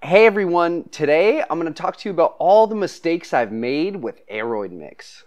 Hey everyone, today I'm going to talk to you about all the mistakes I've made with Aroid Mix.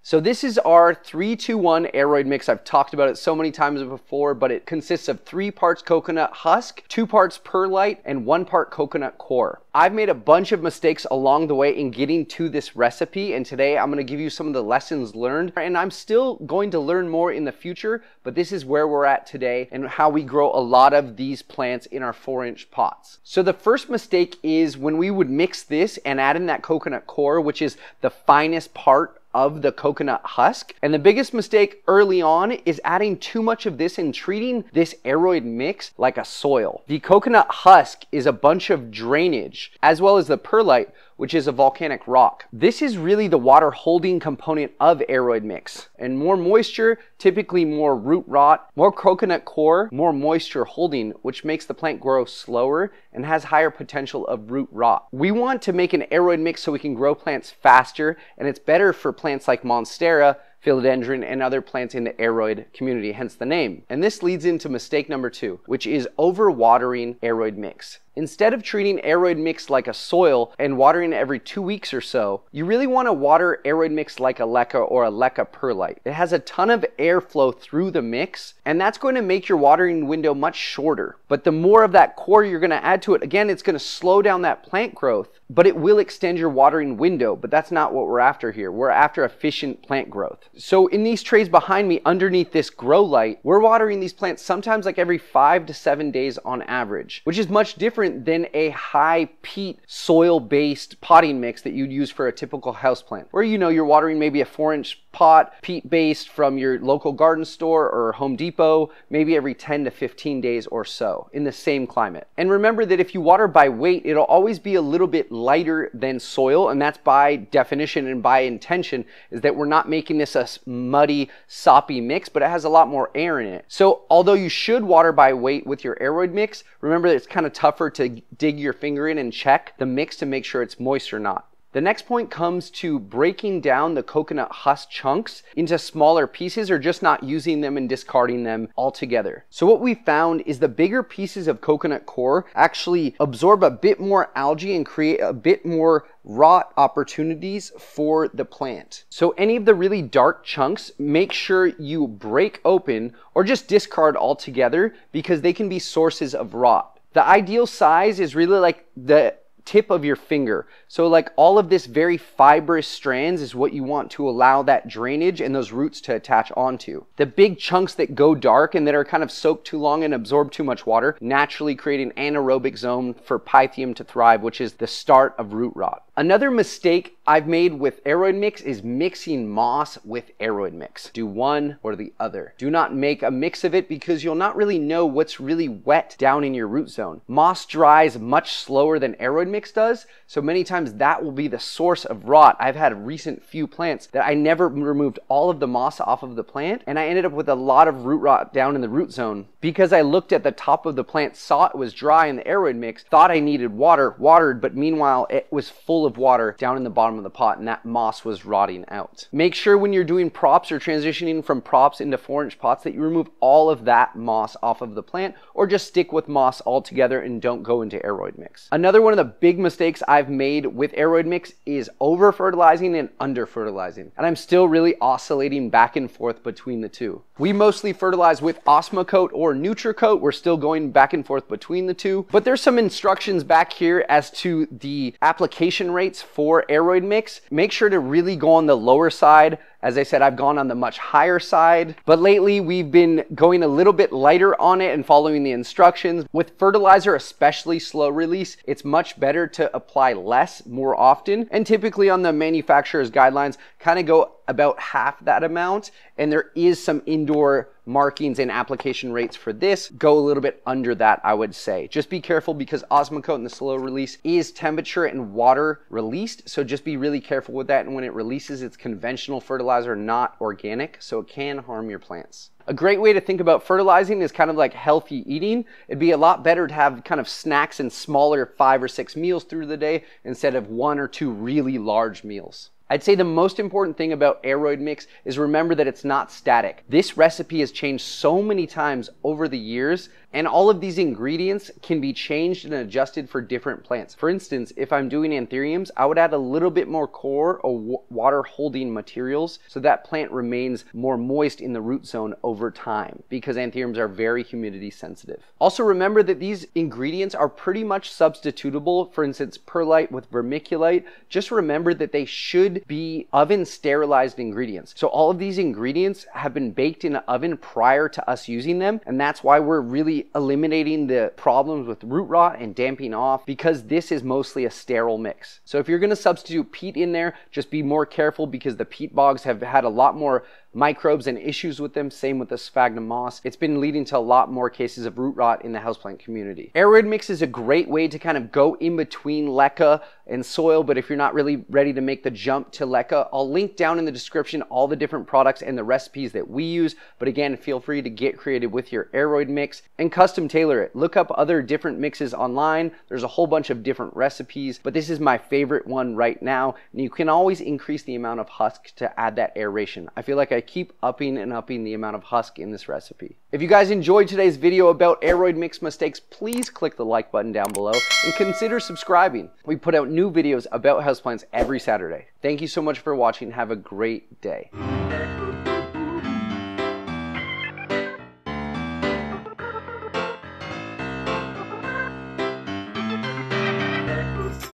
So this is our 3-2-1 Aroid mix. I've talked about it so many times before, but it consists of 3 parts coconut husk, 2 parts perlite, and 1 part coconut coir. I've made a bunch of mistakes along the way in getting to this recipe, and today I'm going to give you some of the lessons learned, and I'm still going to learn more in the future, but this is where we're at today and how we grow a lot of these plants in our 4-inch pots. So the first mistake is when we would mix this and add in that coconut coir, which is the finest part of the coconut husk. And the biggest mistake early on is adding too much of this and treating this Aroid mix like a soil. The coconut husk is a bunch of drainage, as well as the perlite, which is a volcanic rock. This is really the water holding component of Aroid mix. And more moisture, typically more root rot, more coconut coir, more moisture holding, which makes the plant grow slower and has higher potential of root rot. We want to make an Aroid mix so we can grow plants faster, and it's better for plants like Monstera, philodendron, and other plants in the Aroid community, hence the name. And this leads into mistake number 2, which is overwatering Aroid mix. Instead of treating Aroid mix like a soil and watering it every 2 weeks or so, you really want to water Aroid mix like a leca or a leca perlite. It has a ton of airflow through the mix, and that's going to make your watering window much shorter. But the more of that coir you're going to add to it, again, it's going to slow down that plant growth, but it will extend your watering window. But that's not what we're after here. We're after efficient plant growth. So in these trays behind me, underneath this grow light, we're watering these plants sometimes like every 5 to 7 days on average, which is much different than a high peat soil-based potting mix that you'd use for a typical houseplant, where you're watering maybe a 4-inch pot, peat-based from your local garden store or Home Depot, maybe every 10 to 15 days or so in the same climate. And remember that if you water by weight, it'll always be a little bit lighter than soil, and that's by definition and by intention, is that we're not making this a muddy, soppy mix, but it has a lot more air in it. So although you should water by weight with your Aroid mix, remember that it's kind of tougher to dig your finger in and check the mix to make sure it's moist or not. The next point comes to breaking down the coconut husk chunks into smaller pieces, or just not using them and discarding them altogether. So what we found is the bigger pieces of coconut coir actually absorb a bit more algae and create a bit more rot opportunities for the plant. So any of the really dark chunks, make sure you break open or just discard altogether, because they can be sources of rot. The ideal size is really like the tip of your finger. So like all of this very fibrous strands is what you want to allow that drainage and those roots to attach onto. The big chunks that go dark and that are kind of soaked too long and absorb too much water naturally create an anaerobic zone for Pythium to thrive, which is the start of root rot. Another mistake I've made with Aroid mix is mixing moss with Aroid mix. Do one or the other. Do not make a mix of it, because you'll not really know what's really wet down in your root zone. Moss dries much slower than Aroid mix does, so many times that will be the source of rot. I've had a recent few plants that I never removed all of the moss off of the plant, and I ended up with a lot of root rot down in the root zone because I looked at the top of the plant, saw it was dry in the Aroid mix, thought I needed water, watered, but meanwhile it was full of water down in the bottom of the pot, and that moss was rotting out. Make sure when you're doing props or transitioning from props into 4-inch pots that you remove all of that moss off of the plant, or just stick with moss altogether and don't go into Aroid mix. Another one of the big mistakes I've made with Aroid mix is over fertilizing and under fertilizing, and I'm still really oscillating back and forth between the two. We mostly fertilize with Osmocote or Nutricote. We're still going back and forth between the two, but there's some instructions back here as to the application rates for Aroid mix. Make sure to really go on the lower side. As I said, I've gone on the much higher side, but lately we've been going a little bit lighter on it and following the instructions. With fertilizer, especially slow release, it's much better to apply less more often, and typically on the manufacturer's guidelines kind of go about half that amount, and there is some indoor markings and application rates for this go a little bit under that, I would say. Just be careful, because Osmocote and the slow release is temperature and water released, so just be really careful with that. And when it releases, it's conventional fertilizer, not organic, so it can harm your plants. A great way to think about fertilizing is kind of like healthy eating. It'd be a lot better to have kind of snacks and smaller 5 or 6 meals through the day instead of 1 or 2 really large meals. I'd say the most important thing about Aroid Mix is remember that it's not static. This recipe has changed so many times over the years And all of these ingredients can be changed and adjusted for different plants. For instance, if I'm doing anthuriums, I would add a little bit more coir or water holding materials so that plant remains more moist in the root zone over time, because anthuriums are very humidity sensitive. Also remember that these ingredients are pretty much substitutable. For instance, perlite with vermiculite, just remember that they should be oven sterilized ingredients. So all of these ingredients have been baked in an oven prior to us using them, and that's why we're really eliminating the problems with root rot and damping off, because this is mostly a sterile mix. So if you're going to substitute peat in there, just be more careful, because the peat bogs have had a lot more microbes and issues with them. Same with the sphagnum moss. It's been leading to a lot more cases of root rot in the houseplant community. Aroid mix is a great way to kind of go in between leca and soil, but if you're not really ready to make the jump to leca, I'll link down in the description all the different products and the recipes that we use. But again, feel free to get creative with your Aroid mix and custom tailor it. Look up other different mixes online. There's a whole bunch of different recipes, but this is my favorite one right now. And you can always increase the amount of husk to add that aeration. I feel like I keep upping and upping the amount of husk in this recipe. If you guys enjoyed today's video about Aroid Mix Mistakes, please click the like button down below and consider subscribing. We put out new videos about houseplants every Saturday. Thank you so much for watching. Have a great day.